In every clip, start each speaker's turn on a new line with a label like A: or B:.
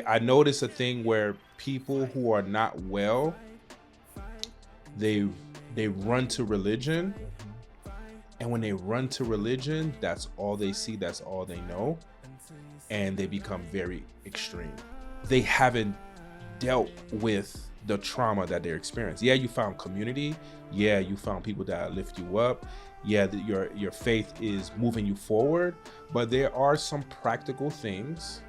A: I notice a thing where people who are not well, they run to religion, and when they run to religion, that's all they see, that's all they know, and they become very extreme. They haven't dealt with the trauma that they're experiencing. Yeah, you found community. Yeah, you found people that lift you up. Yeah, your faith is moving you forward, but there are some practical things,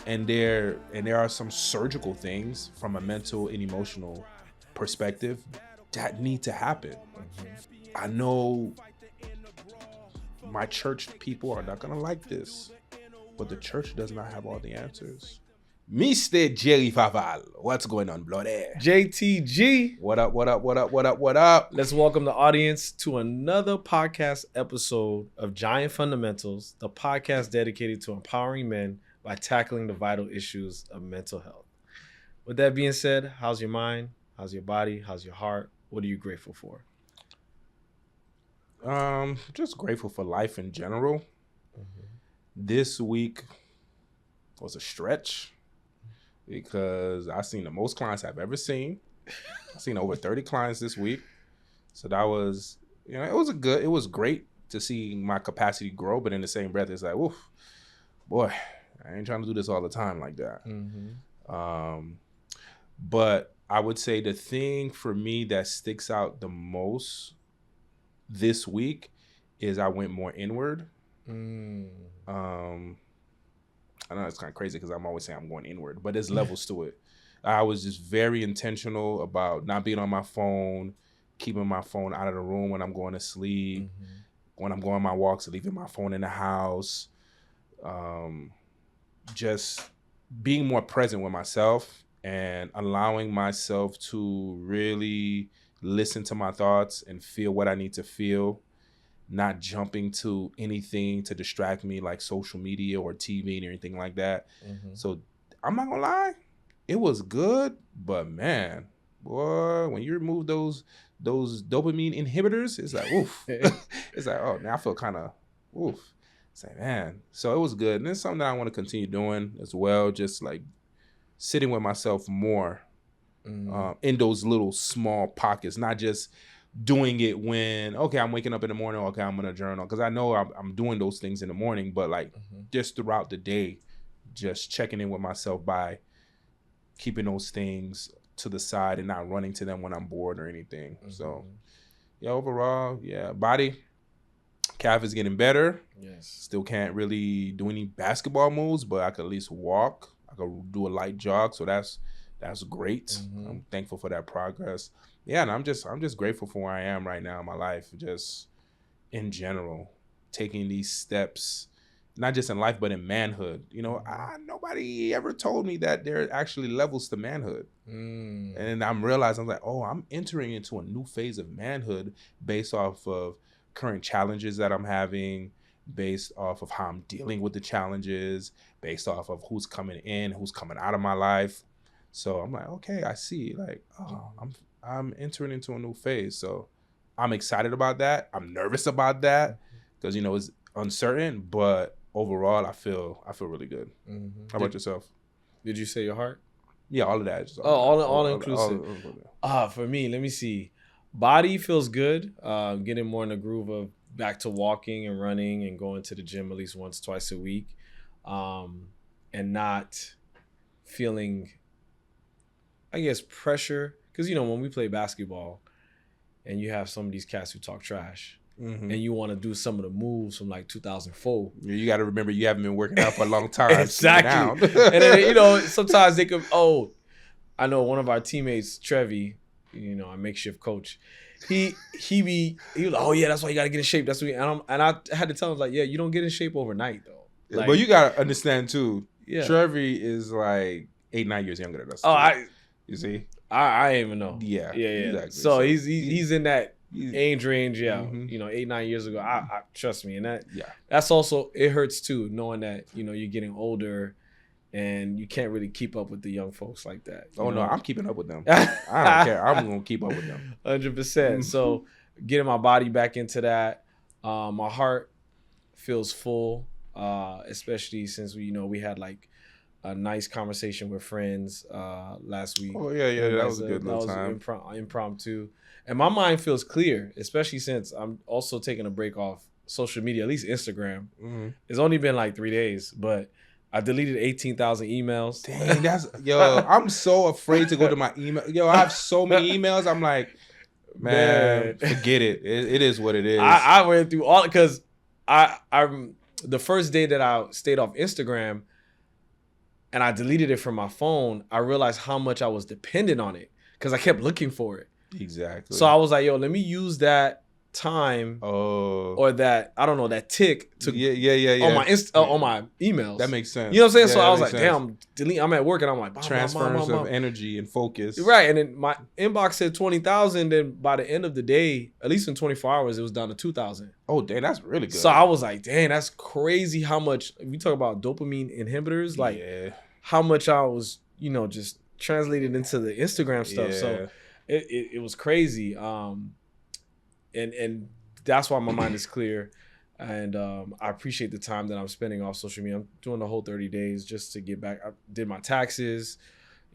A: and there are some surgical things from a mental and emotional perspective that need to happen. I know my church people are not gonna like this, but the church does not have all the answers. Mr. Jerry Faval, what's going on, bloody?
B: JTG.
A: What up, what up, what up, what up, what up?
B: Let's welcome the audience to another podcast episode of Giant Fundamentals, the podcast dedicated to empowering men by tackling the vital issues of mental health. With that being said, how's your mind? How's your body? How's your heart? What are you grateful for?
A: Just grateful for life in general. This week was a stretch because I seen the most clients I've ever seen. I seen over 30 clients this week. So that was, it was great to see my capacity grow, but in the same breath, it's like, oof, boy, I ain't trying to do this all the time like that. But I would say the thing for me that sticks out the most this week is I went more inward. I know it's kind of crazy because I'm always saying I'm going inward, but there's levels to it. I was just very intentional about not being on my phone, keeping my phone out of the room when I'm going to sleep, when I'm going on my walks, leaving my phone in the house, just being more present with myself and allowing myself to really listen to my thoughts and feel what I need to feel, not jumping to anything to distract me like social media or TV or anything like that. So I'm not gonna lie, it was good, but man, boy, when you remove those dopamine inhibitors, it's like, oof. It's like, oh, now I feel kind of, oof. It's like, man. So it was good. And it's something that I want to continue doing as well, just like sitting with myself more in those little small pockets, not just doing it when, okay, I'm waking up in the morning, okay, I'm going to journal. Because I know I'm doing those things in the morning, but like just throughout the day, just checking in with myself by keeping those things to the side and not running to them when I'm bored or anything. So, yeah, overall, yeah, body, calf is getting better.
B: Yes.
A: Still can't really do any basketball moves, but I could at least walk. I could do a light jog, so that's great. I'm thankful for that progress. Yeah, and I'm just grateful for where I am right now in my life, just in general, taking these steps, not just in life, but in manhood. Nobody ever told me that there are actually levels to manhood. And I'm realizing, I'm like, oh, I'm entering into a new phase of manhood based off of current challenges that I'm having, based off of how I'm dealing with the challenges, based off of who's coming in, who's coming out of my life. So I'm like, okay, I see. Like, oh, I'm entering into a new phase. So I'm excited about that. I'm nervous about that because it's uncertain. But overall, I feel really good. How about yourself?
B: Did you say your heart?
A: Yeah, all of that.
B: All inclusive. For me, let me see. Body feels good. Getting more in the groove of back to walking and running and going to the gym at least once, twice a week, and not feeling, I guess, pressure. Because, when we play basketball and you have some of these cats who talk trash and you want to do some of the moves from like 2004.
A: You got to remember you haven't been working out for a long time.
B: Exactly. And then, sometimes they could, I know one of our teammates, Trevi, our makeshift coach, he was like, oh yeah, that's why you got to get in shape. That's what and I had to tell him, like, yeah, you don't get in shape overnight though. Like,
A: but you got to understand too, Trevi is like 8-9 years younger than us. You see?
B: I didn't even know.
A: Yeah.
B: Exactly. So he's in that age range, 8-9 years ago. I trust me, and that's also, it hurts too, knowing that you're getting older and you can't really keep up with the young folks like that.
A: No, I'm keeping up with them. I don't care. I'm gonna keep up with them.
B: 100%. So getting my body back into that, my heart feels full, especially since we had like a nice conversation with friends last week.
A: Oh yeah, that was a good little time.
B: Impromptu, and my mind feels clear, especially since I'm also taking a break off social media, at least Instagram.
A: Mm-hmm.
B: It's only been like 3 days, but I deleted 18,000 emails.
A: Dang, that's I'm so afraid to go to my email. Yo, I have so many emails. I'm like, man. Forget it. It is what it is.
B: I went through all because I'm the first day that I stayed off Instagram and I deleted it from my phone, I realized how much I was dependent on it because I kept looking for it.
A: Exactly.
B: So I was like, yo, let me use that time or that, I don't know, that tick to on my on my emails.
A: That makes sense.
B: You know what I'm saying? So I was like, damn, I'm at work and I'm like,
A: transference of energy and focus.
B: Right. And then my inbox said 20,000. Then by the end of the day, at least in 24 hours, it was down to 2,000.
A: Oh, dang, that's really good.
B: So I was like, dang, that's crazy how much, we talk about dopamine inhibitors, like how much I was, just translated into the Instagram stuff. Yeah. So it was crazy. And that's why my mind is clear. And I appreciate the time that I'm spending off social media. I'm doing the whole 30 days just to get back. I did my taxes.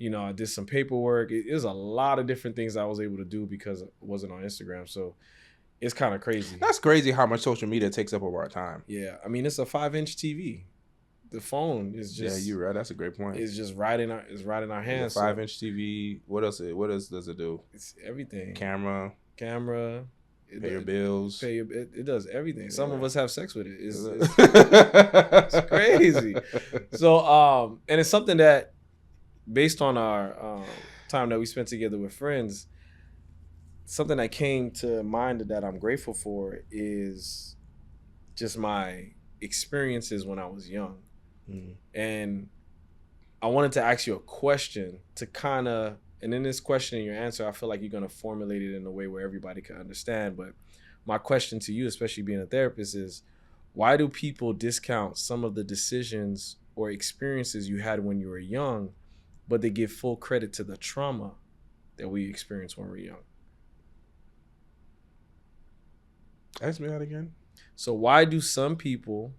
B: I did some paperwork. There's a lot of different things I was able to do because it wasn't on Instagram. So it's kind of crazy.
A: That's crazy how much social media takes up of our time.
B: Yeah. I mean, it's a 5-inch TV. The phone is just...
A: Yeah, you're right. That's a great point.
B: It's just right in our hands.
A: 5-inch TV. What else does it do?
B: It's everything.
A: Camera. Pay your bills.
B: It does everything. Some of us have sex with it. It's crazy. So, and it's something that, based on our time that we spent together with friends, something that came to mind that I'm grateful for is just my experiences when I was young. Mm-hmm. And I wanted to ask you a question to kind of, and in this question and your answer, I feel like you're going to formulate it in a way where everybody can understand. But my question to you, especially being a therapist, is why do people discount some of the decisions or experiences you had when you were young, but they give full credit to the trauma that we experience when we're young?
A: Ask me that again.
B: So why do people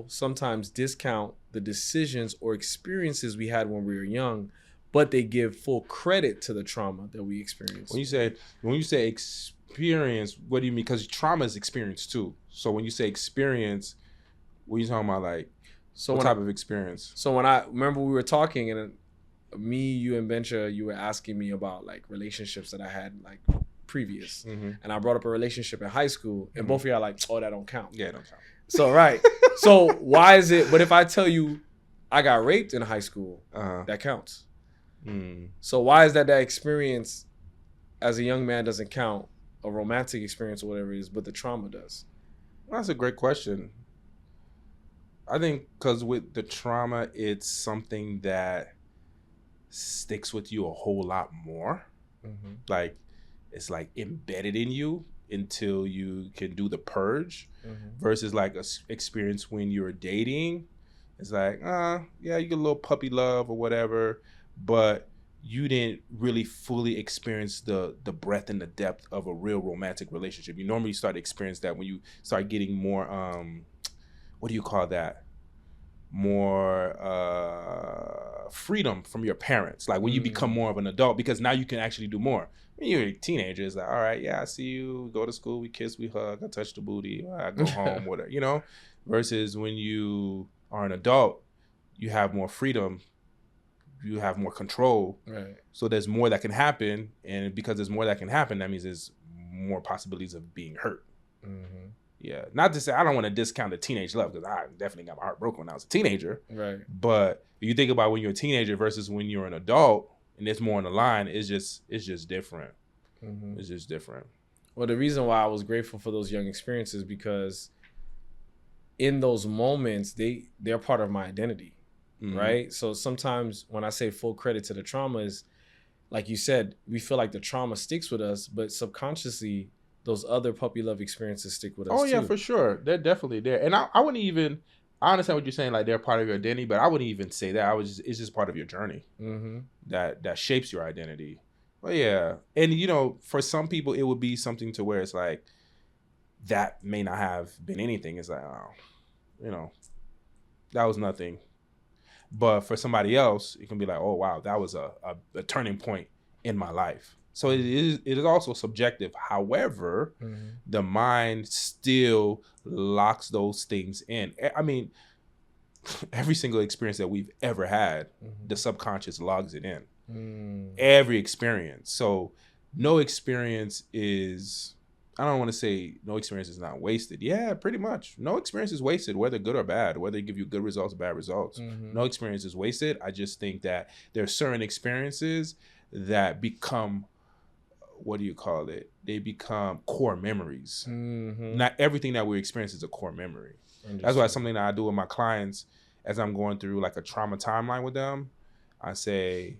B: sometimes discount the decisions or experiences we had when we were young, but they give full credit to the trauma that we experienced?
A: When you say experience, what do you mean? Because trauma is experience too. So when you say experience, what are you talking about? Like, what type of experience?
B: So when I remember we were talking, and me, you, and Bencha, you were asking me about like relationships that I had like previous, and I brought up a relationship in high school, and both of y'all are like, oh, that don't count.
A: Yeah, it don't count.
B: So right. So why is it? But if I tell you I got raped in high school, that counts. So why is that experience as a young man doesn't count, a romantic experience or whatever it is, but the trauma does?
A: Well, that's a great question. I think because with the trauma, it's something that sticks with you a whole lot more. Like, it's like embedded in you until you can do the purge, versus like a experience when you're dating. It's like, yeah, you get a little puppy love or whatever, but you didn't really fully experience the breadth and the depth of a real romantic relationship. You normally start to experience that when you start getting more, what do you call that? More freedom from your parents. Like when you become more of an adult, because now you can actually do more. When you're a teenager, it's like, all right, yeah, I see you, go to school, we kiss, we hug, I touch the booty, I go home, whatever, versus when you are an adult, you have more freedom, you have more control.
B: Right.
A: So there's more that can happen, and because there's more that can happen, that means there's more possibilities of being hurt. Yeah, not to say I don't want to discount the teenage love, because I definitely got my heart broken when I was a teenager.
B: Right.
A: But if you think about when you're a teenager versus when you're an adult, and it's more on the line, it's just different. It's just different.
B: Well, the reason why I was grateful for those young experiences, because in those moments, they're part of my identity, right? So sometimes when I say full credit to the trauma, is like you said, we feel like the trauma sticks with us, but subconsciously, those other puppy love experiences stick with us too.
A: Oh yeah, for sure. They're definitely there. And I wouldn't even, I understand what you're saying, like they're part of your identity, but I wouldn't even say that. It's just part of your journey that shapes your identity. Well, yeah. And for some people, it would be something to where it's like, that may not have been anything. It's like, oh, that was nothing. But for somebody else, it can be like, oh wow, that was a turning point in my life. So it is also subjective. However, the mind still locks those things in. I mean, every single experience that we've ever had, the subconscious logs it in. Every experience. So no experience is, I don't want to say no experience is not wasted. Yeah, pretty much. No experience is wasted, whether good or bad, whether it give you good results or bad results. No experience is wasted. I just think that there are certain experiences that become, what do you call it? They become core memories. Not everything that we experience is a core memory. That's why it's something that I do with my clients as I'm going through like a trauma timeline with them. I say,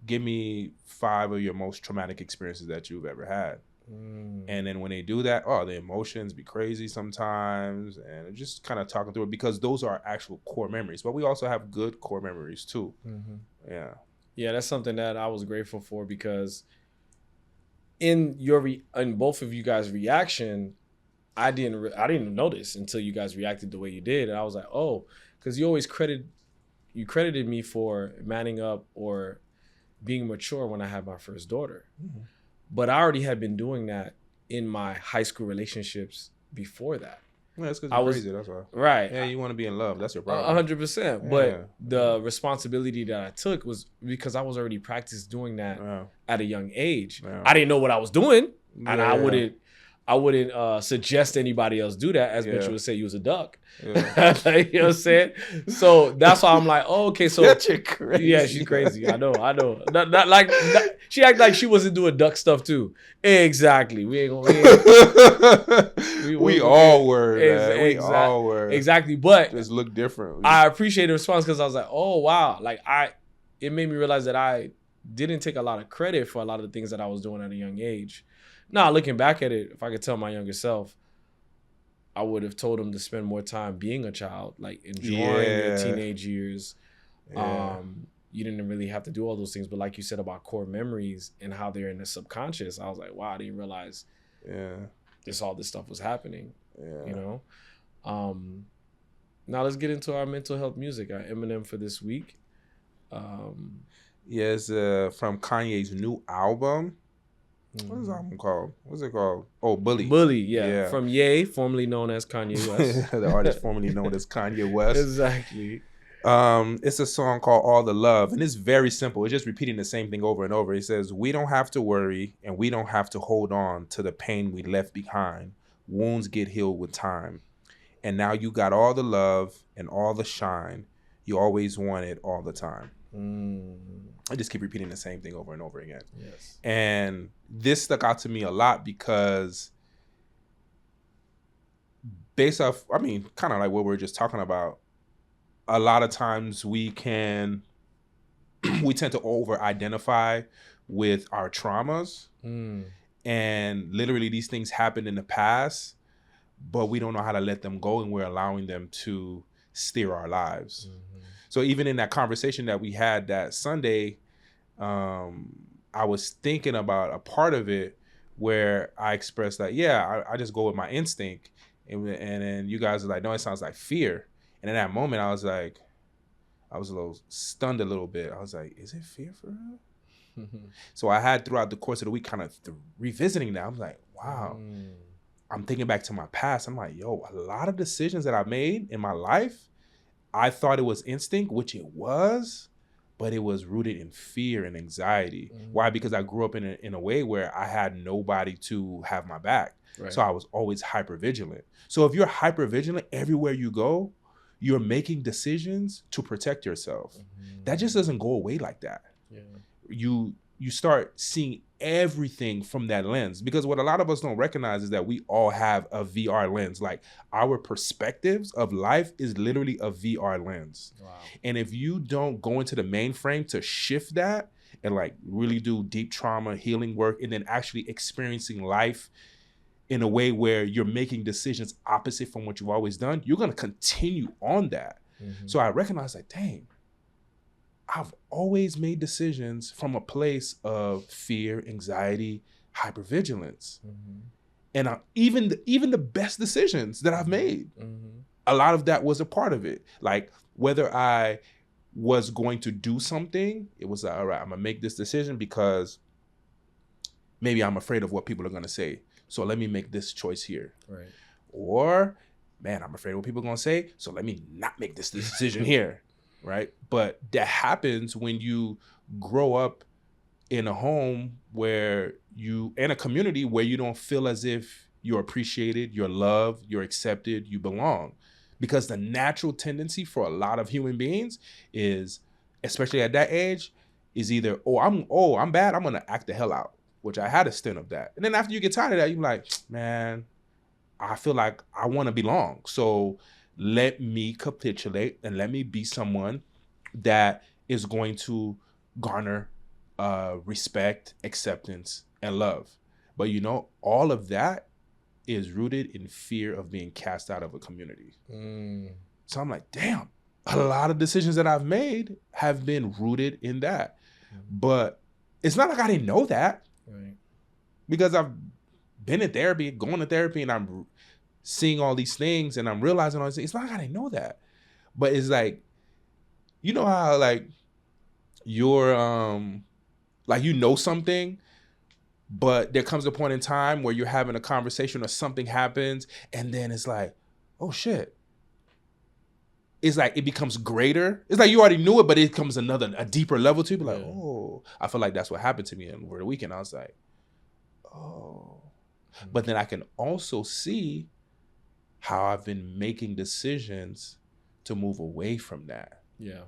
A: give me 5 of your most traumatic experiences that you've ever had. And then when they do that, the emotions be crazy sometimes, and just kind of talking through it, because those are actual core memories. But we also have good core memories too.
B: Yeah, that's something that I was grateful for, because in both of you guys' reaction, I didn't notice until you guys reacted the way you did, and I was like, oh, because you always credited me for manning up or being mature when I had my first daughter. But I already had been doing that in my high school relationships before that.
A: Yeah, that's because you're crazy, that's why.
B: Right.
A: Yeah, you want to be in love. That's your problem.
B: 100%. Yeah. But the responsibility that I took was because I was already practiced doing that at a young age. I didn't know what I was doing, and I wouldn't suggest anybody else do that, as Mitchell would say you was a duck. You know what I'm saying? So that's why I'm like, oh, okay, so
A: you're crazy.
B: Yeah, she's crazy. I know. She acted like she wasn't doing duck stuff too. Exactly. We all were, man. We all were. Exactly. But
A: just look different.
B: I appreciate the response, because I was like, oh wow. Like it made me realize that I didn't take a lot of credit for a lot of the things that I was doing at a young age. Now, looking back at it, if I could tell my younger self, I would have told him to spend more time being a child, like enjoying your teenage years. You didn't really have to do all those things. But like you said about core memories and how they're in the subconscious, I was like, wow, I didn't realize all this stuff was happening. You know? Now let's get into our mental health music, our Eminem for this week.
A: It's from Kanye's new album. What is the album called? What's it called? Oh, Bully.
B: Bully, yeah. From Ye, formerly known as Kanye West.
A: The artist formerly known as Kanye West.
B: Exactly.
A: It's a song called All the Love, and it's very simple. It's just repeating the same thing over and over. It says, we don't have to worry, and we don't have to hold on to the pain we left behind. Wounds get healed with time. And now you got all the love and all the shine. You always wanted all the time. I just keep repeating the same thing over and over again.
B: Yes.
A: And this stuck out to me a lot because based off, kind of like what we were just talking about, a lot of times we tend to over-identify with our traumas. And literally these things happened in the past, but we don't know how to let them go, and we're allowing them to steer our lives. So even in that conversation that we had that Sunday, I was thinking about a part of it where I expressed that, I just go with my instinct. And then you guys are like, no, it sounds like fear. And in that moment, I was a little stunned a little bit. I was like, is it fear for real? So I had throughout the course of the week kind of revisiting that. I'm like, wow. I'm thinking back to my past. I'm like, yo, a lot of decisions that I made in my life, I thought it was instinct, which it was, but it was rooted in fear and anxiety. Why? Because I grew up in a way where I had nobody to have my back. Right. So I was always hypervigilant. So if you're hypervigilant everywhere you go, you're making decisions to protect yourself. That just doesn't go away like that. You start seeing everything from that lens, because what a lot of us don't recognize is that we all have a VR lens. Like, our perspectives of life is literally a VR lens. Wow. And if you don't go into the mainframe to shift that and like really do deep trauma healing work, and then actually experiencing life in a way where you're making decisions opposite from what you've always done, you're going to continue on that. So I recognize, like, dang, I've always made decisions from a place of fear, anxiety, hypervigilance. And even the best decisions that I've made, a lot of that was a part of it. Like, whether I was going to do something, it was like, all right, I'm gonna make this decision because maybe I'm afraid of what people are gonna say. So let me make this choice here.
B: Right.
A: Or, man, I'm afraid of what people are gonna say. So let me not make this decision here. Right. But that happens when you grow up in a home where you, in a community where you don't feel as if you're appreciated, you're loved, you're accepted, you belong. Because the natural tendency for a lot of human beings is, especially at that age, is either, I'm bad, I'm gonna act the hell out, which I had a stint of that. And then after you get tired of that, you're like, man, I feel like I want to belong. So let me capitulate and let me be someone that is going to garner respect, acceptance, and love. But all of that is rooted in fear of being cast out of a community. So I'm like, damn, a lot of decisions that I've made have been rooted in that. But it's not like I didn't know that.
B: Right.
A: Because I've been in therapy, going to therapy, and I'm seeing all these things and I'm realizing all these things. It's not like I didn't know that. But it's like, you know how like you're like something, but there comes a point in time where you're having a conversation or something happens, and then it's like, oh shit. It's like it becomes greater. It's like you already knew it, but it comes a deeper level to it. Be like, oh, I feel like that's what happened to me over the weekend. I was like, oh. But then I can also see how I've been making decisions to move away from that.
B: Yeah.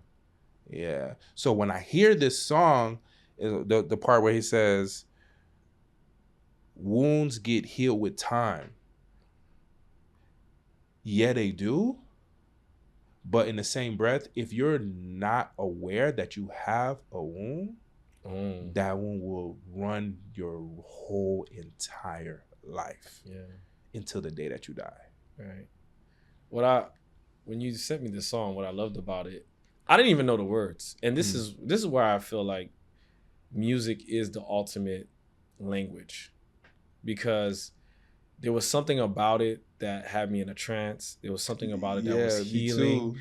A: Yeah. So when I hear this song, the part where he says, wounds get healed with time. Yeah, they do. But in the same breath, if you're not aware that you have a wound, that wound will run your whole entire life until the day that you die.
B: Right. When you sent me this song, what I loved about it, I didn't even know the words. And this is where I feel like music is the ultimate language, because there was something about it that had me in a trance. There was something about it that was healing.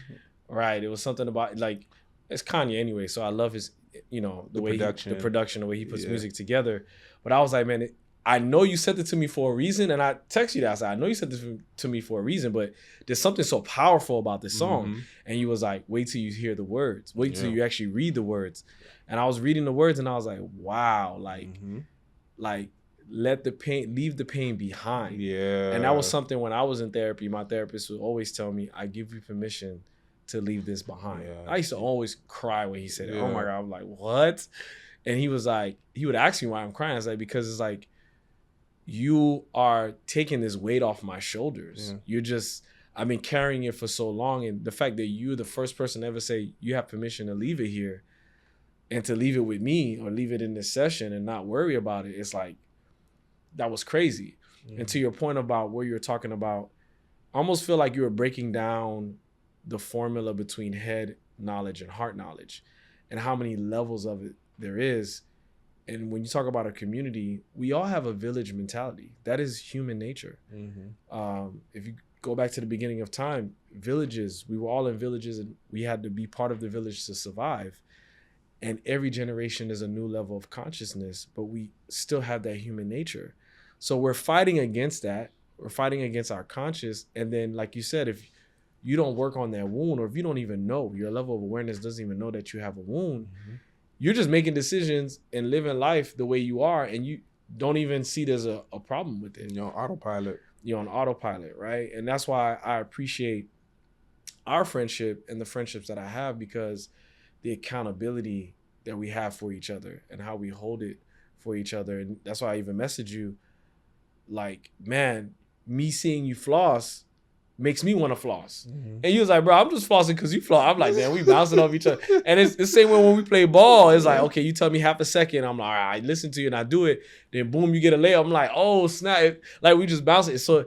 B: Right. It was something about, like, it's Kanye anyway, so I love his, the way the way he puts music together. But I was like, man, I know you sent it to me for a reason, and I text you that. I said, I know you sent this to me for a reason, but there's something so powerful about this song. And you was like, wait till you hear the words. Wait till you actually read the words. And I was reading the words, and I was like, wow, like let the pain, leave the pain behind. Yeah. And that was something when I was in therapy, my therapist would always tell me, I give you permission to leave this behind. I used to always cry when he said it. Oh my God, I'm like, what? And he was like, he would ask me why I'm crying. I was like, because it's like, you are taking this weight off my shoulders. You're just, I've been carrying it for so long. And the fact that you're the first person to ever say you have permission to leave it here and to leave it with me or leave it in this session and not worry about it, it's like, that was crazy. And to your point about where you're talking about, I almost feel like you were breaking down the formula between head knowledge and heart knowledge and how many levels of it there is. And when you talk about a community, we all have a village mentality. That is human nature. If you go back to the beginning of time, villages, we were all in villages and we had to be part of the village to survive. And every generation is a new level of consciousness, but we still have that human nature. So we're fighting against that. We're fighting against our conscious. And then, like you said, if you don't work on that wound, or if you don't even know, your level of awareness doesn't even know that you have a wound, you're just making decisions and living life the way you are, and you don't even see there's a problem with it.
A: You're on autopilot.
B: You're on autopilot, right? And that's why I appreciate our friendship and the friendships that I have, because the accountability that we have for each other and how we hold it for each other. And that's why I even messaged you, like, man, me seeing you floss makes me want to floss. And you was like, bro, I'm just flossing because you floss. I'm like, man, we bouncing off each other. And it's the same way when we play ball. It's like, okay, you tell me half a second. I'm like, all right, I listen to you and I do it. Then boom, you get a layup. I'm like, oh, snap. Like, we just bounce it. So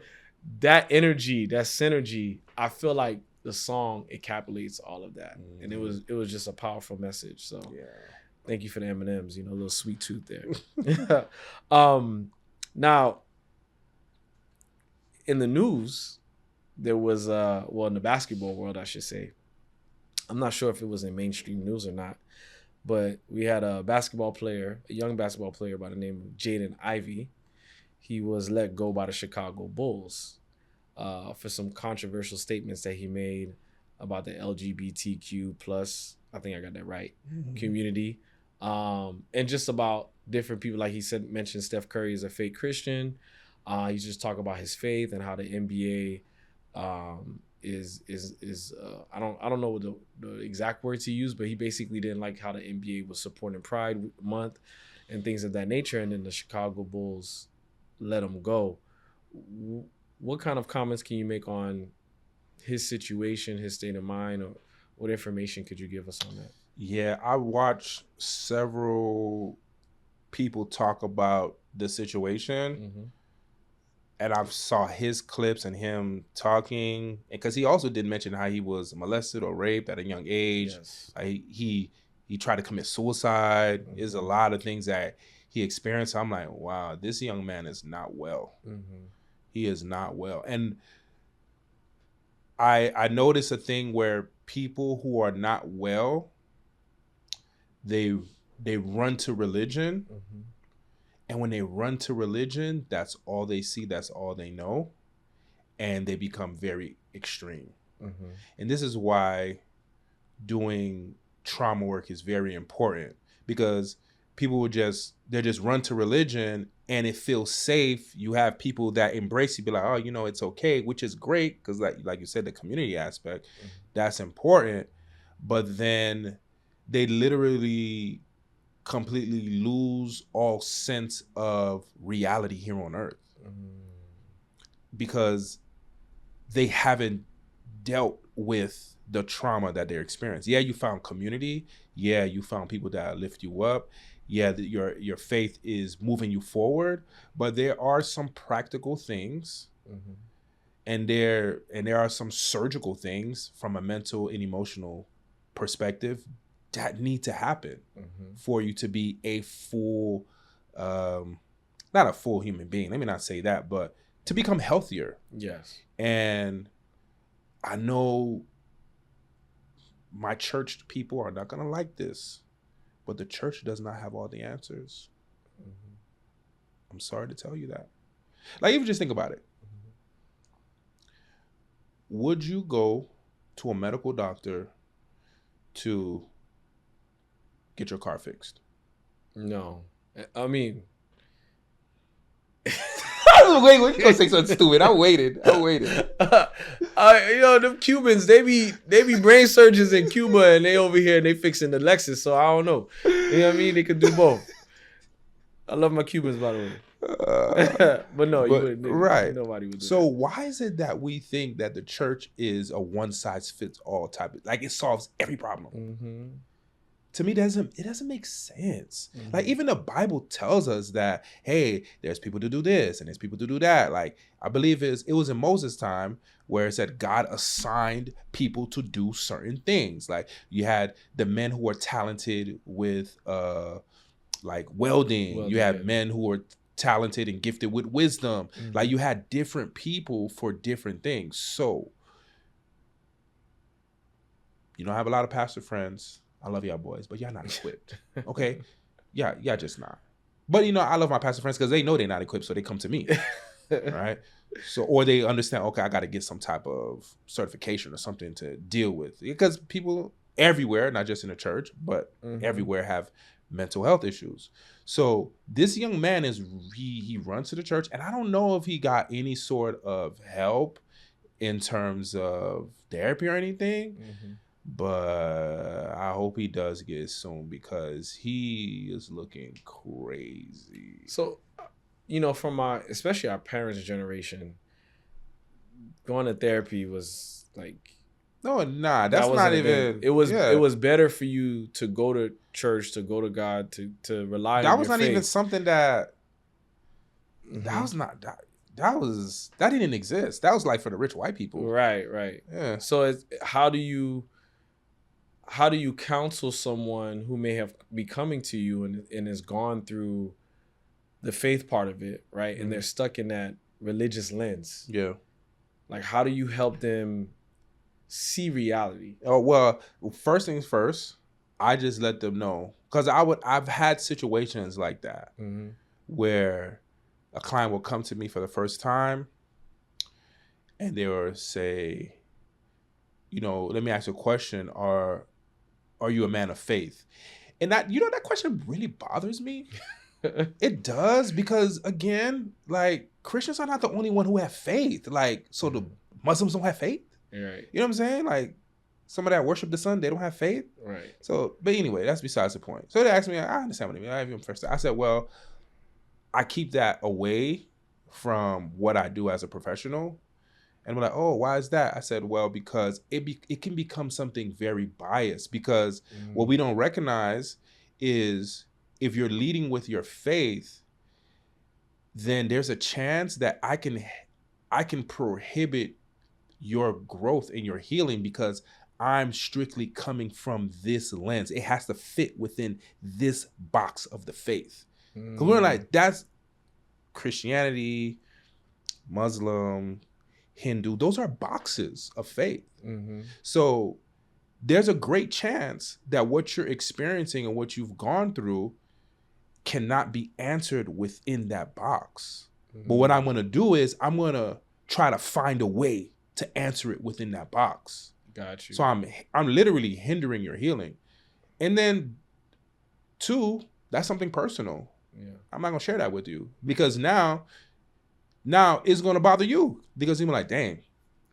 B: that energy, that synergy, I feel like the song encapsulates all of that. And it was just a powerful message. So thank you for the M&Ms, a little sweet tooth there. Now, in the news, there was, in the basketball world, I should say, I'm not sure if it was in mainstream news or not, but we had a young basketball player by the name of Jaden Ivey. He was let go by the Chicago Bulls for some controversial statements that he made about the LGBTQ plus, I think I got that right, community, and just about different people. Like he mentioned Steph Curry is a fake Christian. He just talked about his faith and how the NBA is I don't know what the exact words he used, but he basically didn't like how the NBA was supporting Pride Month and things of that nature, and then the Chicago Bulls let him go. What kind of comments can you make on his situation, his state of mind, or what information could you give us on that?
A: Yeah, I watched several people talk about the situation, and I saw his clips and him talking, because he also did mention how he was molested or raped at a young age.
B: Yes.
A: He tried to commit suicide. There's a lot of things that he experienced. I'm like, wow, this young man is not well. He is not well. And I noticed a thing where people who are not well, they run to religion. And when they run to religion, that's all they see, that's all they know. And they become very extreme. And this is why doing trauma work is very important, because people will just run to religion and it feels safe. You have people that embrace you, be like, oh, it's okay, which is great, because like you said, the community aspect, that's important. But then they literally completely lose all sense of reality here on earth, because they haven't dealt with the trauma that they're experiencing. Yeah, you found community. Yeah, you found people that lift you up. Yeah, your faith is moving you forward, but there are some practical things, and there are some surgical things from a mental and emotional perspective that need to happen for you to be a full, not a full human being. Let me not say that, but to become healthier.
B: Yes.
A: And I know my church people are not going to like this, but the church does not have all the answers. I'm sorry to tell you that. Like, even just think about it. Would you go to a medical doctor to get your car fixed?
B: No. I mean,
A: wait, you gonna say something stupid? I waited.
B: Them Cubans, they be brain surgeons in Cuba, and they over here and they fixing the Lexus. So I don't know. You know what I mean? They could do both. I love my Cubans, by the way. But no, you wouldn't.
A: Right.
B: Nobody would do
A: so
B: that.
A: Why is it that we think that the church is a one size fits all type of, like, it solves every problem? To me, it doesn't make sense. Like, even the Bible tells us that, hey, there's people to do this and there's people to do that. Like, I believe it was in Moses' time where it said God assigned people to do certain things. Like, you had the men who were talented with like welding. You had men who were talented and gifted with wisdom. Like, you had different people for different things. So, I have a lot of pastor friends. I love y'all boys, but y'all not equipped. Okay? Y'all just not. But I love my pastor friends because they know they're not equipped, so they come to me. Right? So, or they understand, okay, I got to get some type of certification or something to deal with. Because people everywhere, not just in the church, but everywhere, have mental health issues. So this young man he runs to the church, and I don't know if he got any sort of help in terms of therapy or anything. But I hope he does get it soon, because he is looking crazy.
B: So, from especially our parents' generation, going to therapy was like,
A: that's not even.
B: It was better for you to go to church, to go to God, to rely on your faith.
A: That was not even something that. That was not that. That didn't exist. That was like for the rich white people.
B: Right.
A: Yeah.
B: So how do you counsel someone who may have be coming to you and has gone through the faith part of it, right? And they're stuck in that religious lens.
A: Yeah.
B: Like, how do you help them see reality?
A: Oh, well, first things first, I just let them know, because I've had situations like that where a client will come to me for the first time and they will say, let me ask you a question. Are you a man of faith? And that question really bothers me. It does, because again, like, Christians are not the only one who have faith. Like, so the Muslims don't have faith.
B: Right.
A: You know what I'm saying? Like, some of that worship the sun, they don't have faith.
B: Right.
A: So, but anyway, that's besides the point. So they asked me, I understand what I mean. I have even first. I said, well, I keep that away from what I do as a professional. And we're like, oh, why is that? I said, well, because it can become something very biased, because what we don't recognize is, if you're leading with your faith, then there's a chance that I can prohibit your growth and your healing, because I'm strictly coming from this lens. It has to fit within this box of the faith. Because we're like, that's Christianity, Muslim, Hindu. Those are boxes of faith. So there's a great chance that what you're experiencing and what you've gone through cannot be answered within that box. But what I'm going to do is I'm going to try to find a way to answer it within that box.
B: Got you.
A: So I'm literally hindering your healing. And then 2, that's something personal. Yeah. I'm not going to share that with you, because now it's going to bother you, because you're like, dang,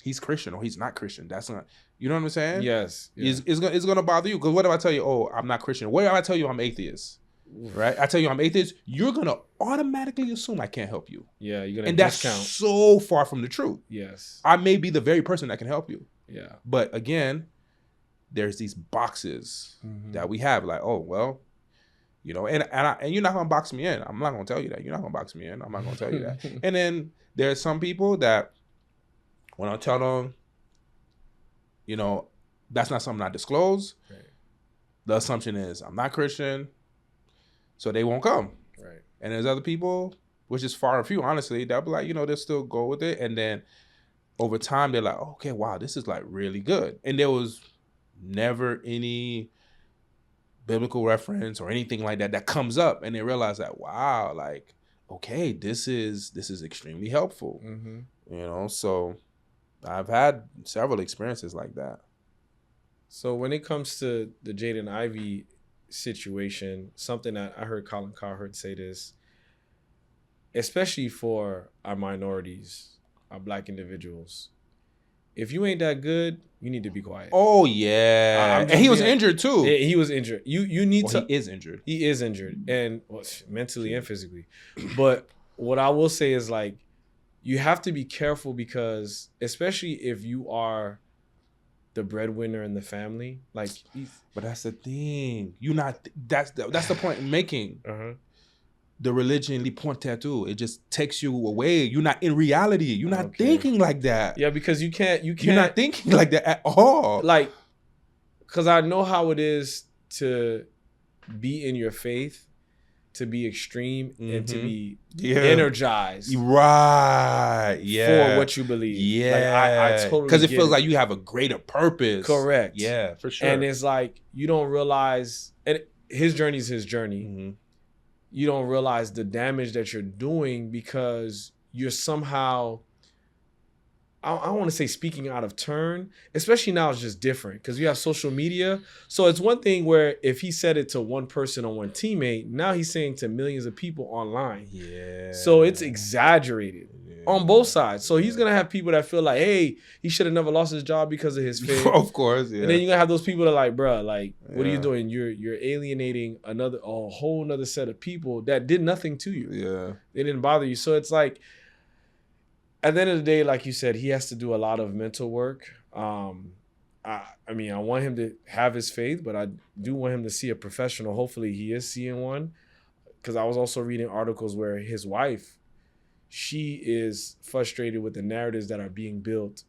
A: he's Christian or he's not Christian. That's not, you know what I'm saying?
B: Yes. Yeah.
A: It's going to bother you, because what if I tell you, oh, I'm not Christian? What if I tell you I'm atheist? Right? I tell you I'm atheist, you're going to automatically assume I can't help you.
B: Yeah, you're going to
A: And
B: discount.
A: that's so far from the truth.
B: Yes.
A: I may be the very person that can help you.
B: Yeah.
A: But again, there's these boxes that we have, like, oh, well, and you're not going to box me in. I'm not going to tell you that. You're not going to box me in. I'm not going to tell you that. And then there's some people that when I tell them, that's not something I disclose, right, the assumption is I'm not Christian, so they won't come.
B: Right.
A: And there's other people, which is far and few, honestly, they'll be like, they'll still go with it. And then over time, they're like, okay, wow, this is like really good. And there was never any biblical reference or anything like that comes up. And they realize that, wow, like, okay, this is extremely helpful. So I've had several experiences like that.
B: So when it comes to the Jaden Ivey situation, something that I heard Colin Cowherd say this, especially for our minorities, our Black individuals, if you ain't that good, you need to be quiet.
A: Oh yeah, and he was injured too.
B: Yeah, he was injured. You need to.
A: He is injured.
B: He is injured, and mentally and physically. But what I will say is, like, you have to be careful, because especially if you are the breadwinner in the family, like.
A: But that's the thing. That's the point I'm making. The religion li point tattoo. It just takes you away. You're not in reality. You're not thinking like that.
B: Yeah, because you can't.
A: You're not thinking like that at all.
B: Like, because I know how it is to be in your faith, to be extreme, and to be energized.
A: Right. Yeah.
B: For what you believe.
A: Yeah.
B: Like, I totally.
A: Because it feels like you have a greater purpose.
B: Correct.
A: Yeah, for sure.
B: And it's like, you don't realize, and his journey is his journey. You don't realize the damage that you're doing, because you're somehow, I don't want to say speaking out of turn, especially now it's just different because you have social media. So it's one thing where if he said it to one person or one teammate, now he's saying to millions of people online.
A: Yeah.
B: So it's exaggerated on both sides. So he's going to have people that feel like, hey, he should have never lost his job because of his faith.
A: Of course, yeah.
B: And then you're going to have those people that are like, bruh, like, what are you doing? You're alienating a whole nother set of people that did nothing to you.
A: Yeah.
B: They didn't bother you. So it's like, at the end of the day, like you said, he has to do a lot of mental work. I mean, I want him to have his faith, but I do want him to see a professional. Hopefully he is seeing one. Because I was also reading articles where his wife, she is frustrated with the narratives that are being built.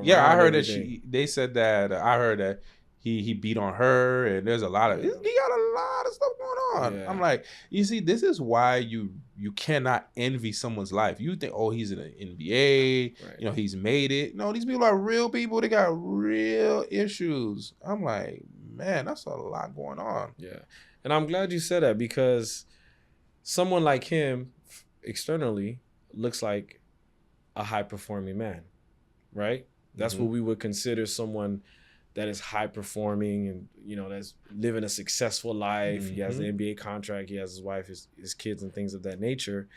A: Yeah, I heard that they said that, I heard that he beat on her, and there's a lot of he got a lot of stuff going on. I'm like, you see, this is why you cannot envy someone's life. You think, oh, he's in the NBA, you know, he's made it. No, these people are real people. They got real issues. I'm like, man, that's a lot going on.
B: Yeah, and I'm glad you said that, because someone like him externally looks like a high performing man, right? That's what we would consider someone that is high performing and, you know, that's living a successful life. He has an NBA contract. He has his wife, his kids, and things of that nature.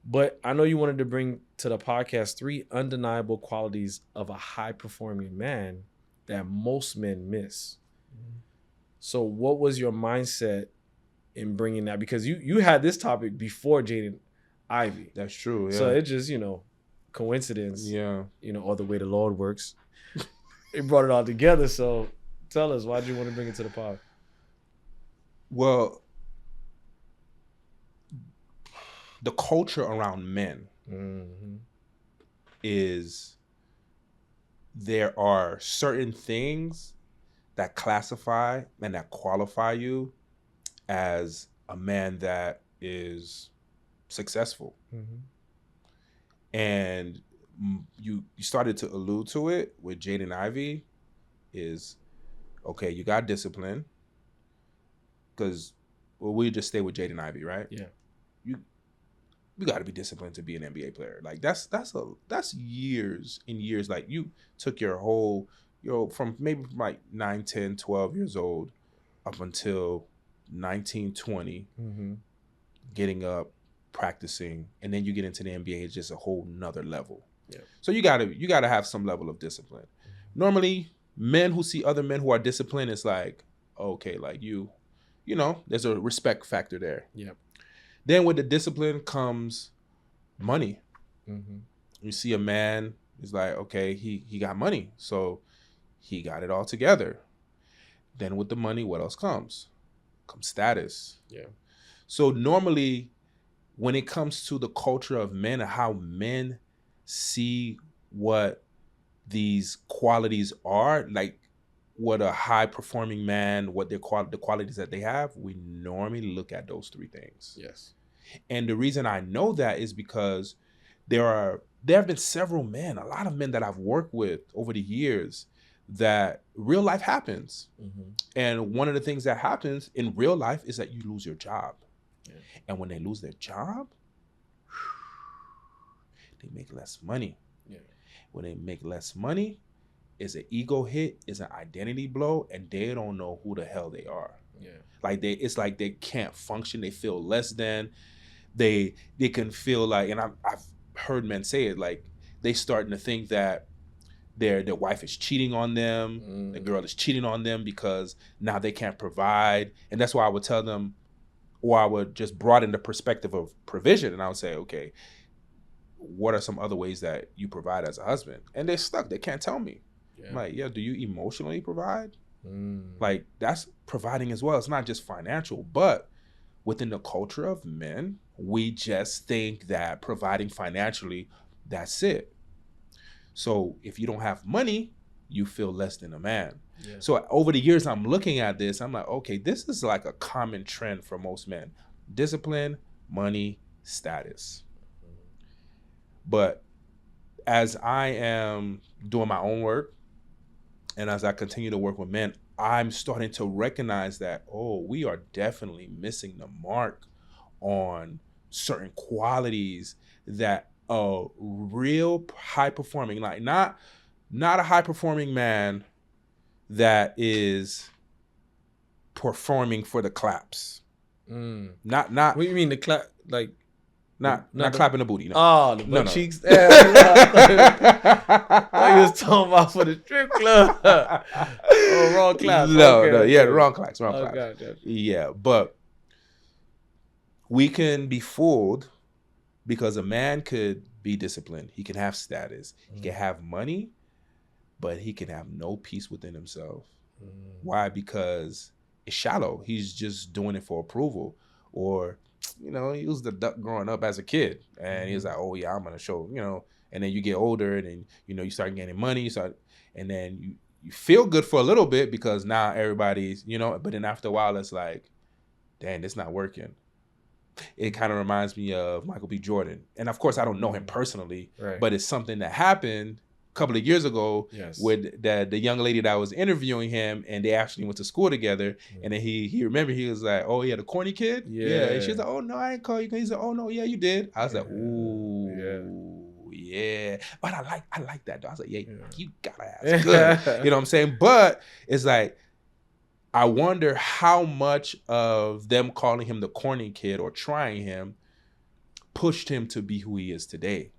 B: But I know you wanted to bring to the podcast 3 undeniable qualities of a high performing man that most men miss. So what was your mindset in bringing that? Because you had this topic before Jaden Ivey.
A: That's true. Yeah.
B: So it just, you know, coincidence.
A: Yeah.
B: You know, or the way the Lord works. It brought it all together. So tell us, why did you want to bring it to the pod?
A: Well, the culture around men is there are certain things that classify and that qualify you as a man that is successful. And you started to allude to it with Jaden Ivey is, okay, you got discipline, because we just stay with Jaden Ivey, right?
B: Yeah.
A: You got to be disciplined to be an NBA player. Like that's years and years. Like you took your whole, from maybe like 9, 10, 12 years old up until 19, 20, getting up, practicing, and then you get into the NBA. It's just a whole nother level. Yeah. So you gotta have some level of discipline. Normally, men who see other men who are disciplined, it's like, okay, like you know, there's a respect factor there.
B: Yeah.
A: Then with the discipline comes money. You see a man, it's like, okay, he got money, so he got it all together. Then with the money, what else comes? Comes status.
B: Yeah.
A: So normally, when it comes to the culture of men and how men see what these qualities are, like what a high performing man, what the qualities that they have, we normally look at those 3 things.
B: Yes.
A: And the reason I know that is because there have been several men, a lot of men that I've worked with over the years, that real life happens. And one of the things that happens in real life is that you lose your job. Yeah. And when they lose their job, they make less money. Yeah. When they make less money, it's an ego hit, it's an identity blow, and they don't know who the hell they are. Yeah. It's like they can't function. They feel less than. They can feel like, and I've heard men say it, like they starting to think that their wife is cheating on them, the girl is cheating on them because now they can't provide. And that's why I would tell them, or I would just broaden the perspective of provision, and I would say, okay, what are some other ways that you provide as a husband? And they're stuck. They can't tell me. Yeah. I'm like, yeah, do you emotionally provide? Like that's providing as well. It's not just financial, but within the culture of men, we just think that providing financially, that's it. So if you don't have money, you feel less than a man. Yeah. So over the years, I'm looking at this, I'm like, okay, this is like a common trend for most men. Discipline, money, status. But as I am doing my own work, and as I continue to work with men, I'm starting to recognize that, we are definitely missing the mark on certain qualities that a real high performing, like not a high performing man that is performing for the claps. Not
B: what do you mean the clap? Like
A: not clapping the booty. No.
B: Oh, the butt cheeks. I was talking about for the strip club. Wrong clap.
A: The wrong claps.
B: Gotcha.
A: Yeah, but we can be fooled because a man could be disciplined. He can have status. He can have money, but he can have no peace within himself. Why? Because it's shallow. He's just doing it for approval. Or, he was the duck growing up as a kid. And he was like, I'm going to show, and then you get older and then, you start getting money. And then you feel good for a little bit because now everybody's, but then after a while it's like, dang, it's not working. It kind of reminds me of Michael B. Jordan. And of course, I don't know him personally, but it's something that happened a couple of years ago with the young lady that was interviewing him, and they actually went to school together. And then he remembered, he was like, oh, yeah, the corny kid? Yeah. And she was like, oh, no, I didn't call you. He said, oh, no, yeah, you did. I was like, ooh, yeah. But I like that, though. I was like, yeah, you gotta ask good. You know what I'm saying? But it's like, I wonder how much of them calling him the corny kid or trying him pushed him to be who he is today.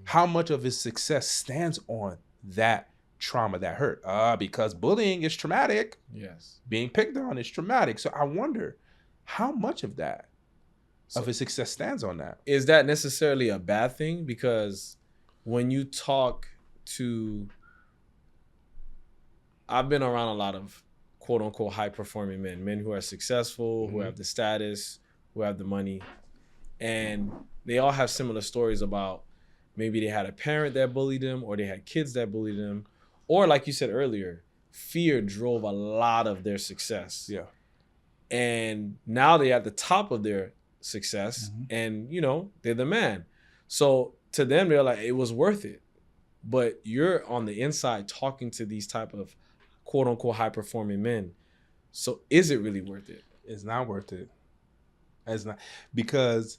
A: How much of his success stands on that trauma, that hurt? Because bullying is traumatic.
B: Yes.
A: Being picked on is traumatic. So I wonder how much of that, of his success stands on that.
B: Is that necessarily a bad thing? Because when you talk to, I've been around a lot of quote unquote high performing men who are successful, who have the status, who have the money. And they all have similar stories about maybe they had a parent that bullied them, or they had kids that bullied them. Or like you said earlier, fear drove a lot of their success.
A: Yeah.
B: And now they're at the top of their success and, they're the man. So to them, they're like, it was worth it. But you're on the inside talking to these type of quote unquote high performing men. So is it really worth it?
A: It's not worth it. It's not, because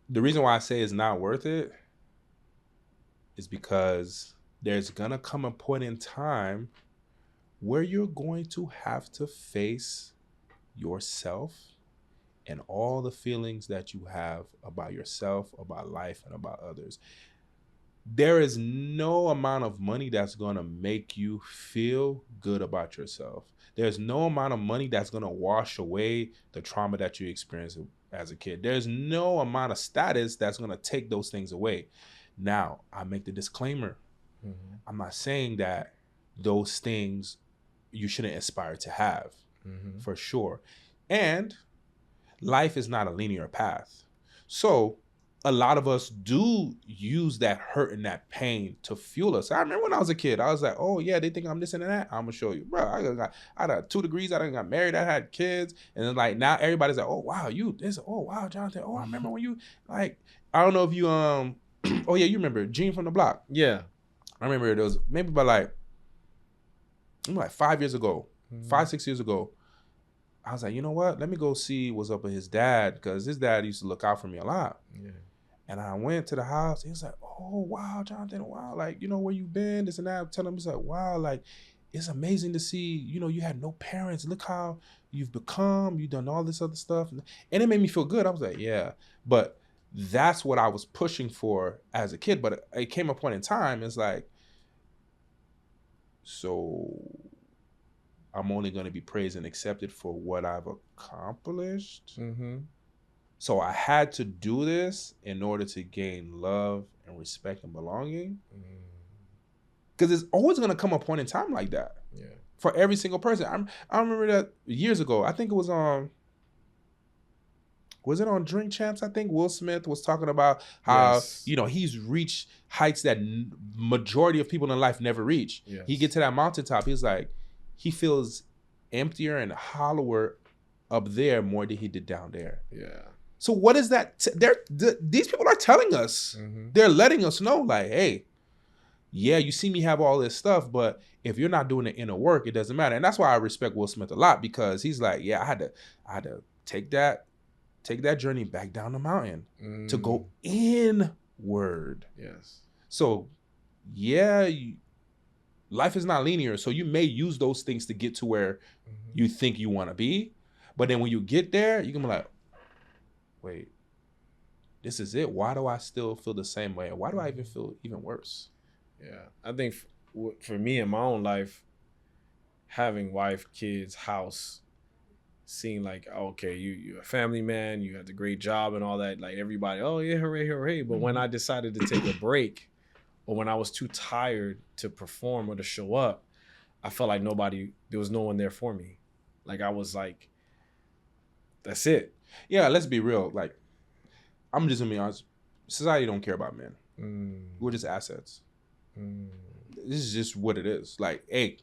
A: the reason why I say it's not worth it is because there's gonna come a point in time where you're going to have to face yourself and all the feelings that you have about yourself, about life, and about others. There is no amount of money that's going to make you feel good about yourself. There's no amount of money that's going to wash away the trauma that you experienced as a kid. There's no amount of status that's going to take those things away. Now, I make the disclaimer. I'm not saying that those things you shouldn't aspire to have, for sure. And life is not a linear path. So a lot of us do use that hurt and that pain to fuel us. I remember when I was a kid, I was like, oh yeah, they think I'm this and that. I'm gonna show you. Bro, I had 2 degrees, I done got married, I had kids. And then like now everybody's like, oh wow, wow, Jonathan. Oh, I remember when you like, I don't know if you oh yeah, you remember Gene from the Block.
B: Yeah.
A: I remember it was maybe about like 5 years ago, 5-6 years ago. I was like, you know what? Let me go see what's up with his dad, because his dad used to look out for me a lot. Yeah. And I went to the house. He was like, oh, wow, Jonathan, wow. Like, where you been, this and that. I'm telling him, he's like, wow, like, it's amazing to see, you had no parents. Look how you've become. You've done all this other stuff. And it made me feel good. I was like, yeah. But that's what I was pushing for as a kid. But it came a point in time, it's like, so I'm only going to be praised and accepted for what I've accomplished. So I had to do this in order to gain love and respect and belonging. Because there's always going to come a point in time like that. Yeah. For every single person. I remember that years ago. I think it was on Drink Champs? I think Will Smith was talking about how, he's reached heights that majority of people in life never reach. Yes. He gets to that mountaintop. He's like, he feels emptier and hollower up there more than he did down there. Yeah. So what is that? These people are telling us. They're letting us know, like, hey, yeah, you see me have all this stuff, but if you're not doing the inner work, it doesn't matter. And that's why I respect Will Smith a lot, because he's like, yeah, I had to take that journey back down the mountain to go inward. Yes. So, yeah, life is not linear. So you may use those things to get to where you think you want to be. But then when you get there, you can be like, wait, this is it? Why do I still feel the same way? Why do I even feel even worse?
B: Yeah. I think for me in my own life, having wife, kids, house, seeing like, okay, you're a family man, you had the great job and all that, like everybody, oh yeah, hooray, hooray. But when I decided to take a break, or when I was too tired to perform or to show up, I felt like there was no one there for me. Like I was like, that's it.
A: Yeah, let's be real. Like, I'm just gonna be honest. Society don't care about men. We're just assets. This is just what it is. Like, hey,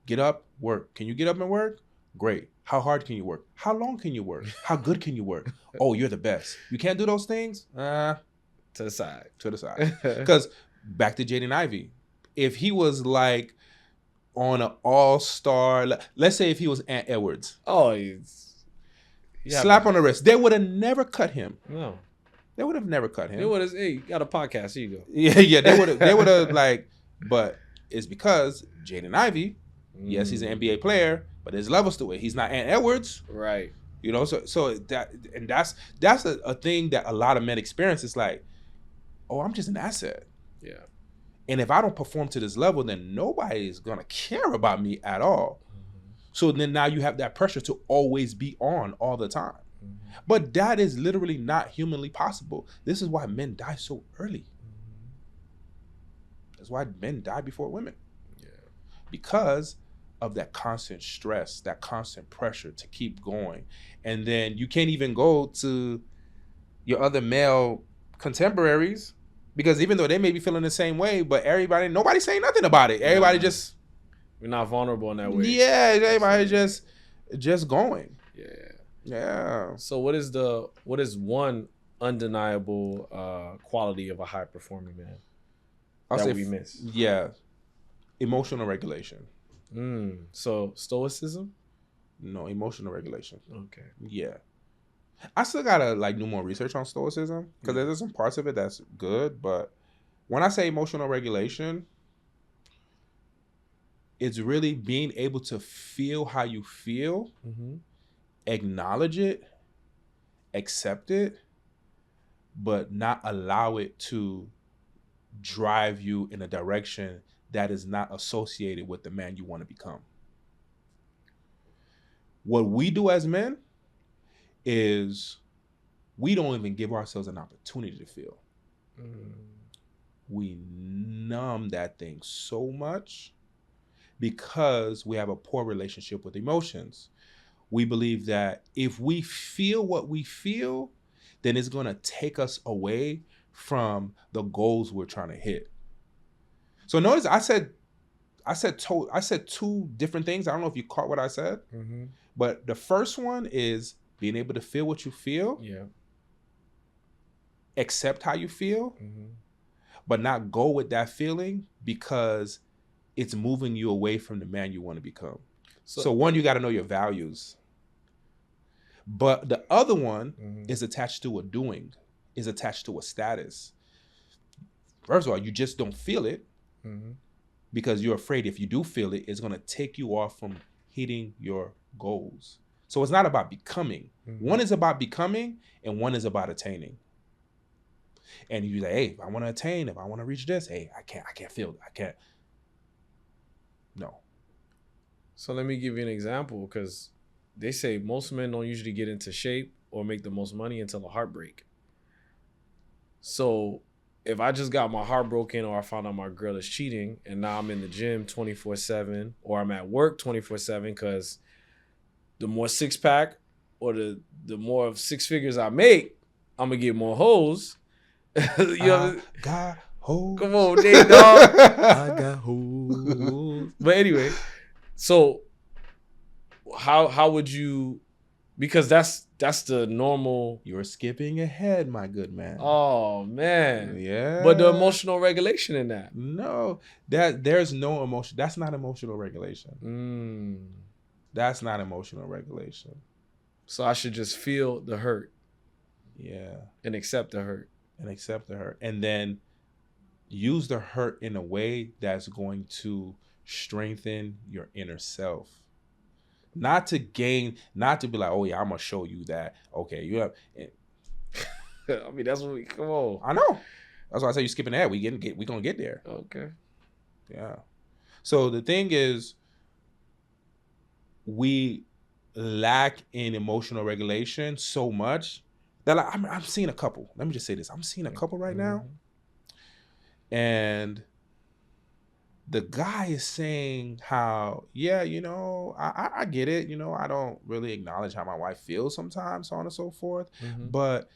A: get up, work. Can you get up and work? Great. How hard can you work? How long can you work? How good can you work? Oh, you're the best. You can't do those things?
B: To the side.
A: To the side. Because back to Jaden Ivey. If he was like on an all-star, let's say if he was Ant Edwards.
B: Oh,
A: slap on the wrist. They would have never cut him.
B: No.
A: They would have never cut him.
B: They would have, hey, you got a podcast. Here you go.
A: Yeah. They would have like, but it's because Jaden Ivey, yes, he's an NBA player, but there's levels to it. He's not Ant Edwards.
B: Right.
A: You know, so that's a thing that a lot of men experience. It's like, oh, I'm just an asset.
B: Yeah.
A: And if I don't perform to this level, then nobody is gonna care about me at all. Mm-hmm. So then now you have that pressure to always be on all the time. Mm-hmm. But that is literally not humanly possible. This is why men die so early. Mm-hmm. That's why men die before women. Yeah. Because of that constant stress, that constant pressure to keep going. And then you can't even go to your other male contemporaries, because even though they may be feeling the same way, but nobody's saying nothing about it. Everybody just...
B: We're not vulnerable in that way.
A: Yeah, everybody just going.
B: Yeah.
A: Yeah.
B: So what is one undeniable quality of a high performing man that we miss?
A: Yeah. Emotional regulation.
B: So stoicism?
A: No, emotional regulation.
B: Okay.
A: Yeah. I still gotta do more research on stoicism, because there's some parts of it that's good, but when I say emotional regulation, it's really being able to feel how you feel, acknowledge it, accept it, but not allow it to drive you in a direction that is not associated with the man you want to become. What we do as men is we don't even give ourselves an opportunity to feel. We numb that thing so much because we have a poor relationship with emotions. We believe that if we feel what we feel, then it's going to take us away from the goals we're trying to hit. So notice I said two different things. I don't know if you caught what I said, but the first one is being able to feel what you feel, accept how you feel, but not go with that feeling because it's moving you away from the man you want to become. So one, you got to know your values. But the other one is attached to a doing, is attached to a status. First of all, you just don't feel it because you're afraid if you do feel it, it's going to take you off from hitting your goals. So it's not about becoming. One is about becoming and one is about attaining. And you say, hey, if I want to attain, if I want to reach this, hey, I can't feel it. I can't. No.
B: So let me give you an example, because they say most men don't usually get into shape or make the most money until a heartbreak. So if I just got my heart broken, or I found out my girl is cheating and now I'm in the gym 24/7, or I'm at work 24/7, because the more six pack or the more of six figures I make, I'm gonna get more hoes. You know,
A: got hoes.
B: Come on, Nate, dog. I got hoes. But anyway, so how would you? Because that's the normal.
A: You're skipping ahead, my good man.
B: Oh man,
A: yeah.
B: But the emotional regulation in that.
A: No, there's no emotion. That's not emotional regulation. That's not emotional regulation.
B: So I should just feel the hurt.
A: Yeah.
B: And accept the hurt.
A: And then use the hurt in a way that's going to strengthen your inner self. Not to be like, oh yeah, I'm going to show you that. Okay, you have.
B: I mean, that's what come on.
A: I know. That's why I say you're skipping ahead. We're going to get there.
B: Okay.
A: Yeah. So the thing is, we lack in emotional regulation so much that I'm seeing a couple. Let me just say this. I'm seeing a couple right now. And the guy is saying how, yeah, I get it. I don't really acknowledge how my wife feels sometimes, so on and so forth. But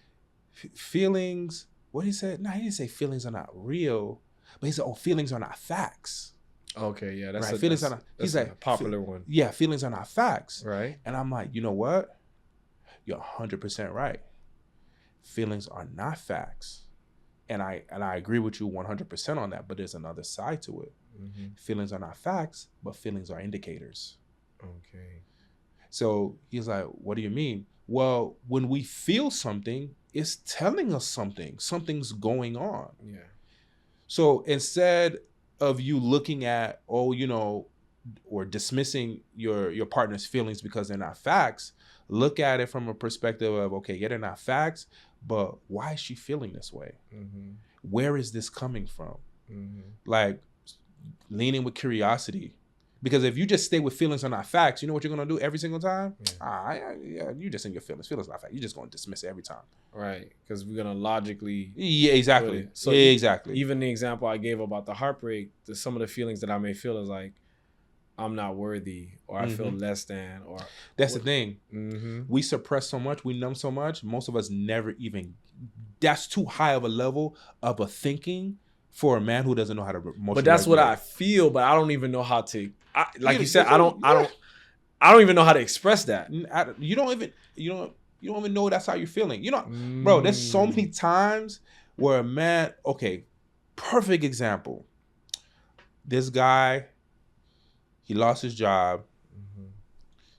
A: feelings, what he said, no, he didn't say feelings are not real. But he said, oh, feelings are not facts.
B: Okay, yeah, that's
A: right.
B: A,
A: Feelings
B: that's,
A: are not,
B: that's
A: he's
B: a
A: like,
B: popular one.
A: Yeah, feelings are not facts.
B: Right.
A: And I'm like, you know what? You're 100% right. Feelings are not facts. And I agree with you 100% on that, but there's another side to it. Mm-hmm. Feelings are not facts, but feelings are indicators.
B: Okay.
A: So he's like, what do you mean? Well, when we feel something, it's telling us something. Something's going on.
B: Yeah.
A: So instead of you looking at, or dismissing your partner's feelings because they're not facts, look at it from a perspective of, okay, yeah, they're not facts, but why is she feeling this way? Mm-hmm. Where is this coming from? Mm-hmm. Like, leaning with curiosity. Because if you just stay with feelings are not facts, you know what you're going to do every single time? Yeah. You just in your feelings. Feelings not facts. You're just going to dismiss it every time.
B: Right. Because we're going to logically.
A: Yeah, exactly.
B: So
A: exactly.
B: Even the example I gave about the heartbreak, some of the feelings that I may feel is like, I'm not worthy, or I feel less than, or.
A: That's the thing. Mm-hmm. We suppress so much. We numb so much. Most of us never even. That's too high of a level of a thinking for a man who doesn't know how to emotionally.
B: But that's
A: regulate.
B: What I feel, but I don't even know how to. Like you said, I don't even know how to express that.
A: You don't even know that's how you're feeling. Bro, there's so many times where a man, okay, perfect example. This guy, he lost his job. Mm-hmm.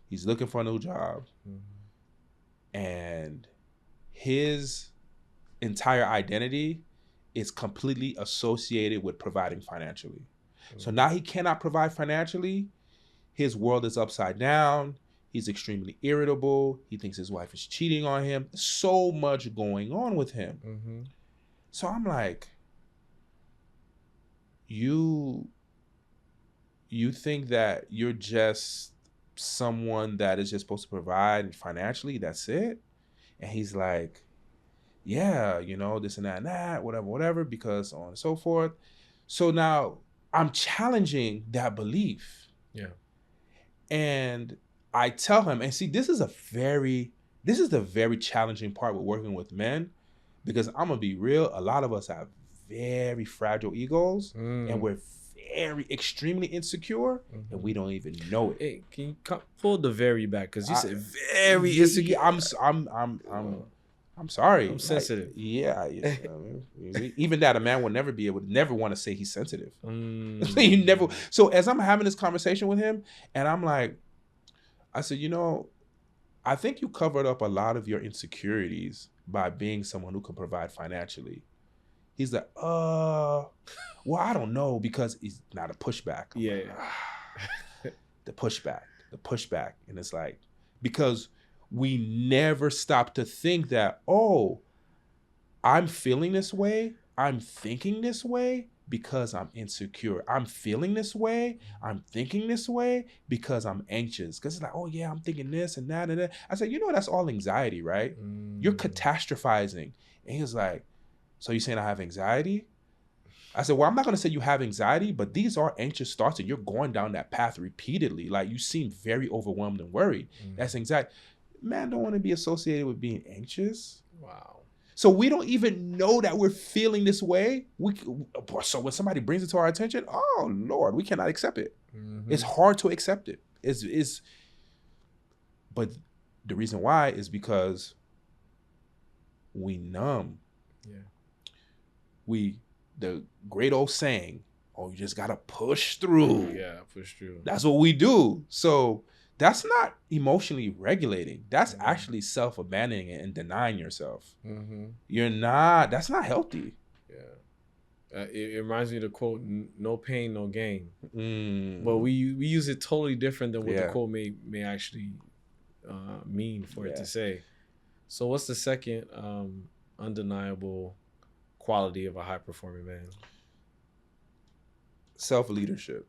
A: He's looking for a new job. Mm-hmm. And his entire identity is completely associated with providing financially. Mm-hmm. So now he cannot provide financially. His world is upside down. He's extremely irritable. He thinks his wife is cheating on him. So much going on with him. Mm-hmm. So I'm like, you think that you're just someone that is just supposed to provide financially, that's it? And he's like, yeah, this and that, whatever, because so on and so forth. So now I'm challenging that belief. Yeah. And I tell him, and see, this is the very challenging part with working with men, because I'm gonna be real, a lot of us have very fragile egos, and we're very extremely insecure, and we don't even know it.
B: Hey, can you pull the very back? Because you said very insecure.
A: I'm sorry.
B: I'm sensitive.
A: Even that, a man would never want to say he's sensitive. You never. So as I'm having this conversation with him, and I'm like, I said, I think you covered up a lot of your insecurities by being someone who can provide financially. He's like, well, I don't know, because it's not a pushback. The pushback. And it's like, because we never stop to think that, oh, I'm feeling this way, I'm thinking this way because I'm insecure. I'm feeling this way, I'm thinking this way because I'm anxious. Because it's like, oh yeah, I'm thinking this and that and that. I said, that's all anxiety, right? You're catastrophizing. And he was like, so you're saying I have anxiety? I said, well, I'm not going to say you have anxiety, but these are anxious thoughts and you're going down that path repeatedly. Like, you seem very overwhelmed and worried. That's anxiety. Man don't want to be associated with being anxious. Wow. So we don't even know that we're feeling this way. So when somebody brings it to our attention, oh Lord, we cannot accept it. Mm-hmm. It's hard to accept it. But the reason why is because we numb. Yeah. The great old saying, oh, you just gotta push through.
B: Yeah, push through.
A: That's what we do. So that's not emotionally regulating. That's actually self-abandoning and denying yourself. Mm-hmm. That's not healthy.
B: Yeah. It reminds me of the quote, no pain, no gain. But we use it totally different than what the quote may actually mean for it to say. So what's the second undeniable quality of a high-performing man?
A: Self-leadership.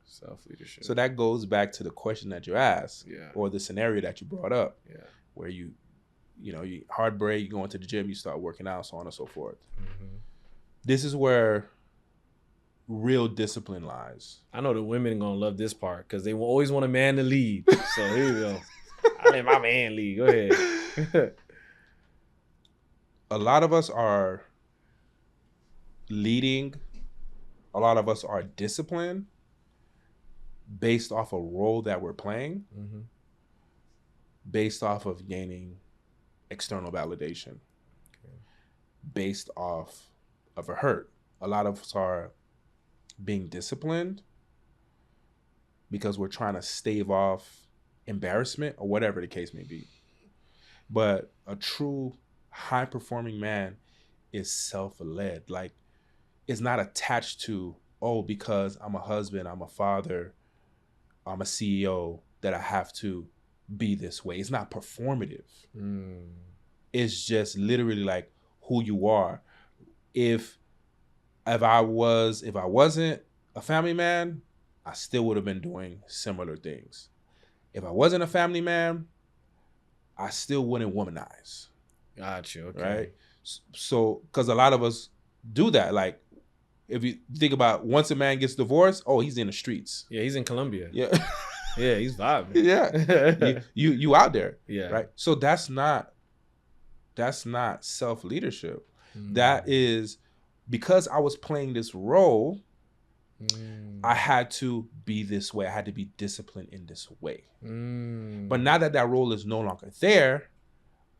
B: Self-leadership.
A: So that goes back to the question that you asked, or the scenario that you brought up, where you heartbreak, you go into the gym, you start working out, so on and so forth. Mm-hmm. This is where real discipline lies.
B: I know the women are gonna love this part because they will always want a man to lead. So here you go. I let my man lead. Go ahead.
A: A lot of us are leading a lot of us are disciplined based off a role that we're playing, based off of gaining external validation, based off of a hurt. A lot of us are being disciplined because we're trying to stave off embarrassment or whatever the case may be. But a true high-performing man is self-led. Like, it's not attached to, oh, because I'm a husband, I'm a father, I'm a CEO, that I have to be this way. It's not performative. It's just literally like who you are. If I wasn't a family man, I still would have been doing similar things. If I wasn't a family man, I still wouldn't womanize.
B: Got you. Okay.
A: Right? So, because a lot of us do that. Like, if you think about once a man gets divorced, oh, he's in the streets.
B: Yeah, he's in Colombia.
A: Yeah.
B: Yeah, he's vibing.
A: Yeah. You out there.
B: Yeah.
A: Right? So that's not self-leadership. That is because I was playing this role, I had to be this way. I had to be disciplined in this way. But now that role is no longer there,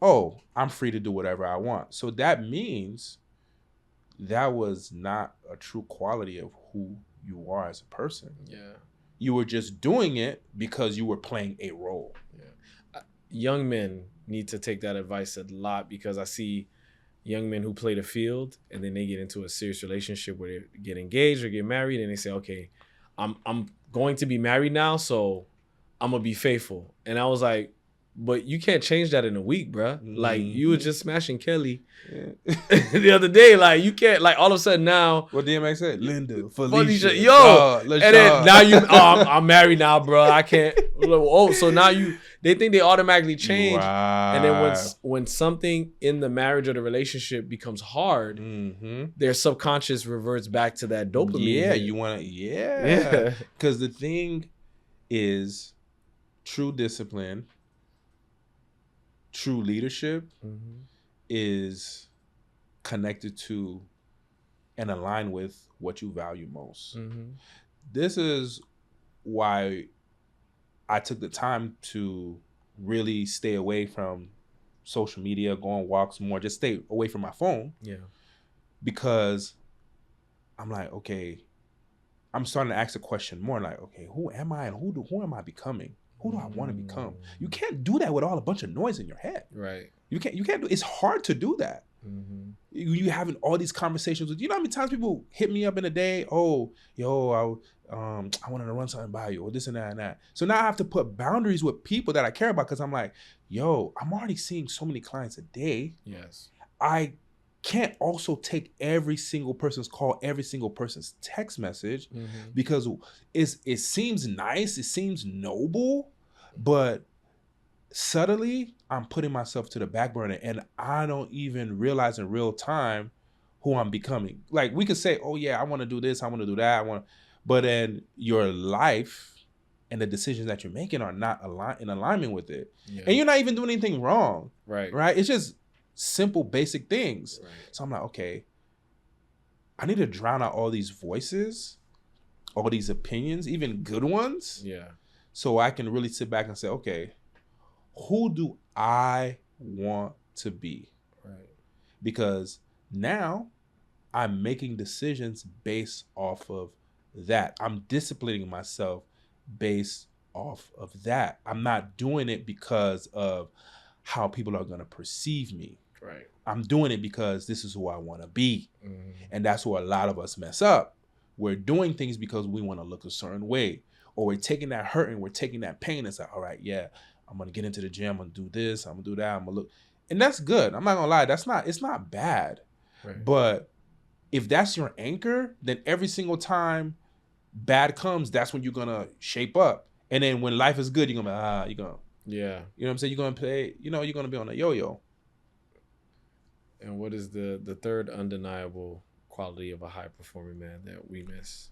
A: oh, I'm free to do whatever I want. So that means that was not a true quality of who you are as a person.
B: Yeah.
A: You were just doing it because you were playing a role.
B: Yeah. Young men need to take that advice a lot, because I see young men who play the field and then they get into a serious relationship where they get engaged or get married, and they say, okay, I'm going to be married now, so I'm gonna be faithful. And I was like, but you can't change that in a week, bruh. Like, you were just smashing Kelly the other day. Like, you can't, like, all of a sudden now.
A: What DMX said? Linda, Felicia,
B: yo, and then now I'm married now, bro. I can't. Oh, so now they think they automatically change.
A: Wow.
B: And then when something in the marriage or the relationship becomes hard, their subconscious reverts back to that dopamine.
A: Yeah, you want to, yeah. Because the thing is, true discipline, true leadership is connected to and aligned with what you value most. This is why I took the time to really stay away from social media, go on walks more, just stay away from my phone.
B: Yeah.
A: Because I'm like, okay, I'm starting to ask the question more like, okay, who am I and who am I becoming? Who do I want to become? You can't do that with all a bunch of noise in your head.
B: Right.
A: You can't do, it's hard to do that. You having all these conversations with, you know how many times people hit me up in a day? Oh, yo, I wanted to run something by you, or this and that and that. So now I have to put boundaries with people that I care about, because I'm like, yo, I'm already seeing so many clients a day.
B: Yes.
A: I can't also take every single person's call, every single person's text message, because it seems nice, it seems noble, but subtly I'm putting myself to the back burner, and I don't even realize in real time who I'm becoming. Like, we could say, oh yeah, I want to do this, I want to do that, but then your life and the decisions that you're making are not in alignment with it. Yeah. And you're not even doing anything wrong. Right? It's just simple, basic things. Right. So I'm like, okay, I need to drown out all these voices, all these opinions, even good ones.
B: Yeah.
A: So I can really sit back and say, okay, who do I want to be?
B: Right.
A: Because now I'm making decisions based off of that. I'm disciplining myself based off of that. I'm not doing it because of how people are going to perceive me.
B: Right.
A: I'm doing it because this is who I want to be. And that's where a lot of us mess up. We're doing things because we want to look a certain way, or we're taking that hurt and we're taking that pain and say, all right, yeah, I'm going to get into the gym, I'm going to do this, I'm going to do that, I'm going to look. And that's good. I'm not going to lie. It's not bad. Right. But if that's your anchor, then every single time bad comes, that's when you're going to shape up. And then when life is good, you're going to be,
B: yeah.
A: You know what I'm saying? You're going to play, you're going to be on a yo-yo.
B: And what is the third undeniable quality of a high-performing man that we miss?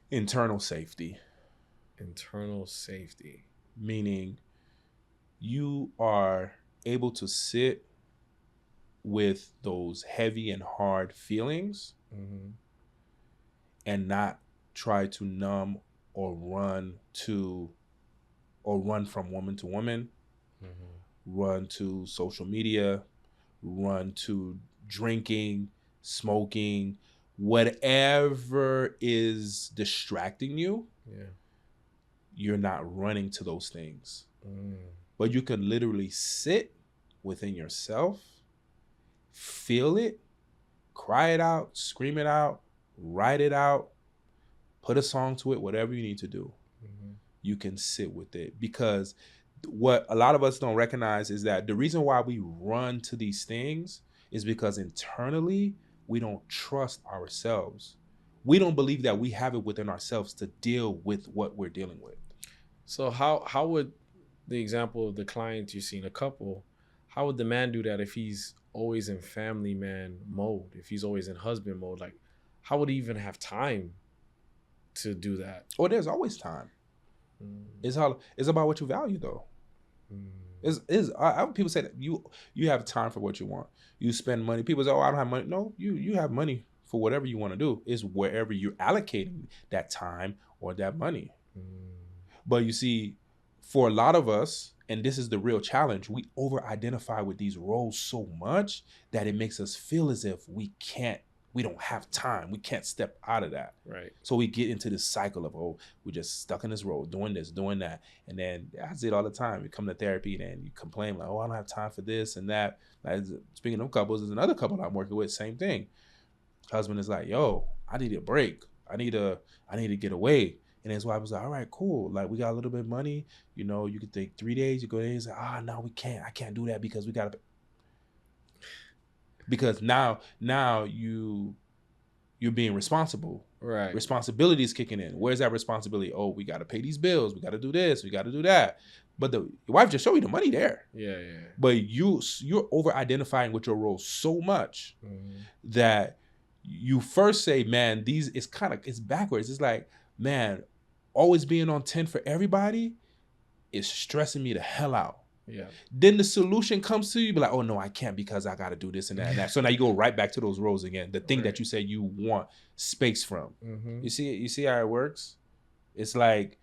A: Internal safety.
B: Internal safety.
A: Meaning you are able to sit with those heavy and hard feelings and not try to numb or run from woman to woman, run to social media, run to drinking, smoking, whatever is distracting you. You're not running to those things. But you can literally sit within yourself, feel it, cry it out, scream it out, write it out, put a song to it, whatever you need to do. You can sit with it, because what a lot of us don't recognize is that the reason why we run to these things is because internally we don't trust ourselves. We don't believe that we have it within ourselves to deal with what we're dealing with.
B: So how would the example of the client you've seen, a couple, how would the man do that if he's always in family man mode, if he's always in husband mode? Like, how would he even have time to do that?
A: Oh, there's always time. It's about what you value, though. People say that you have time for what you want. You spend money. People say, "Oh, I don't have money." No, you have money for whatever you want to do. It's wherever you're allocating that time or that money. But you see, for a lot of us, and this is the real challenge, we over-identify with these roles so much that it makes us feel as if we don't have time. We can't step out of that.
B: Right.
A: So we get into this cycle of, oh, we're just stuck in this role, doing this, doing that. And then I see it all the time. You come to therapy and you complain like, oh, I don't have time for this and that. Like, speaking of couples, there's another couple I'm working with, same thing. Husband is like, yo, I need a break. I need to get away. And his wife was like, all right, cool. Like, we got a little bit of money. You know, you could take 3 days. You go there. He's like, no, we can't. I can't do that because we got to. Because now you're being responsible.
B: Right.
A: Responsibility is kicking in. Where's that responsibility? Oh, we got to pay these bills. We got to do this. We got to do that. But your wife just showed you the money there.
B: Yeah.
A: But you're over-identifying with your role so much that you first say, man, it's backwards. It's like, man, always being on 10 for everybody is stressing me the hell out.
B: Yeah.
A: Then the solution comes to you, be like, oh no, I can't because I got to do this and that and that. So now you go right back to those roles again. The thing that you said you want space from. You see how it works? It's like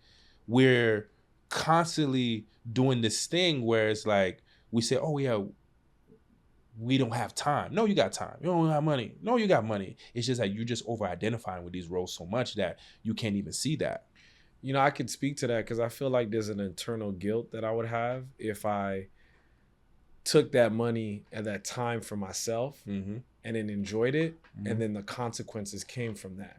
A: we're constantly doing this thing where it's like we say, oh yeah, we don't have time. No, you got time. You don't have money. No, you got money. It's just that you're just over-identifying with these roles so much that you can't even see that.
B: You know, I could speak to that because I feel like there's an internal guilt that I would have if I took that money and that time for myself and then enjoyed it. And then the consequences came from that,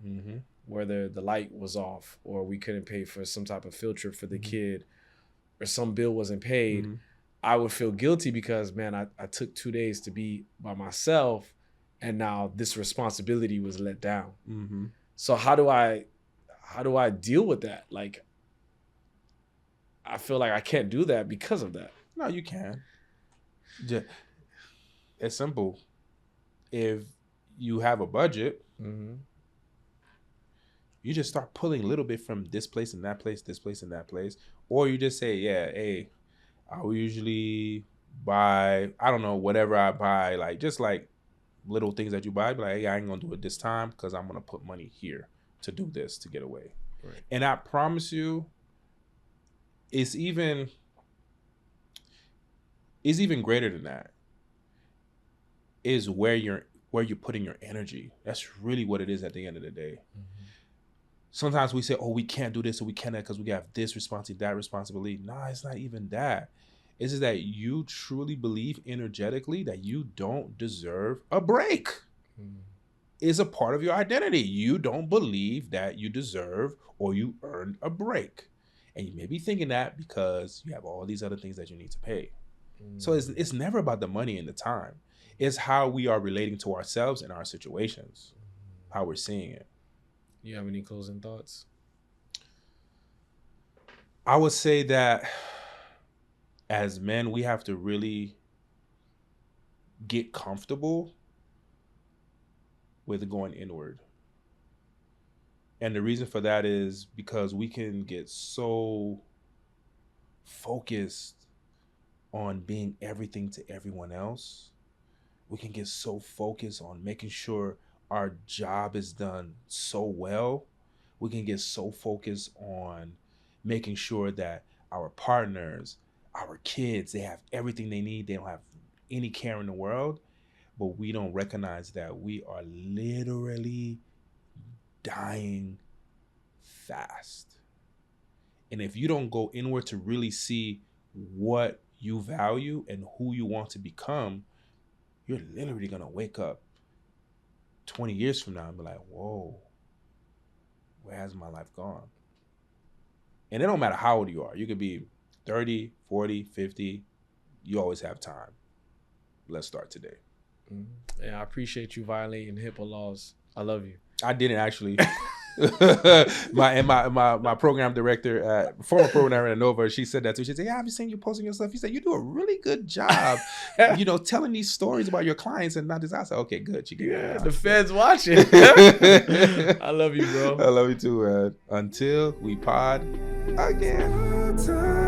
B: whether the light was off or we couldn't pay for some type of field trip for the kid or some bill wasn't paid. I would feel guilty because, man, I took 2 days to be by myself and now this responsibility was let down. So how do I deal with that? Like, I feel like I can't do that because of that.
A: No, you can. It's simple. If you have a budget, you just start pulling a little bit from this place and that place, this place and that place. Or you just say, yeah, hey, I will usually buy, I don't know, whatever I buy, like just like little things that you buy. But like, hey, I ain't going to do it this time because I'm going to put money here to do this, to get away. Right. And I promise you, it's even greater than that. Is where you're putting your energy. That's really what it is at the end of the day. Sometimes we say, oh, we can't do this or we cannot because we have this responsibility, that responsibility. Nah, it's not even that. It's just that you truly believe energetically that you don't deserve a break. Is a part of your identity. You don't believe that you deserve or you earned a break. And you may be thinking that because you have all these other things that you need to pay. So it's never about the money and the time. It's how we are relating to ourselves and our situations, how we're seeing it.
B: You have any closing thoughts?
A: I would say that as men, we have to really get comfortable with going inward. And the reason for that is because we can get so focused on being everything to everyone else. We can get so focused on making sure our job is done so well, we can get so focused on making sure that our partners, our kids, they have everything they need. They don't have any care in the world, but we don't recognize that we are literally dying fast. And if you don't go inward to really see what you value and who you want to become, you're literally going to wake up 20 years from now and be like, whoa, where has my life gone? And it don't matter how old you are. You could be 30, 40, 50. You always have time. Let's start today.
B: Yeah, I appreciate you violating HIPAA laws. I love you.
A: I didn't actually. my program director, former program at Nova, she said that too. She said, "Yeah, I've been seeing you posting your stuff." He said, "You do a really good job, telling these stories about your clients and not just." I said, "Okay, good."
B: The feds watching. I love you, bro.
A: I love you too, man. Until we pod again.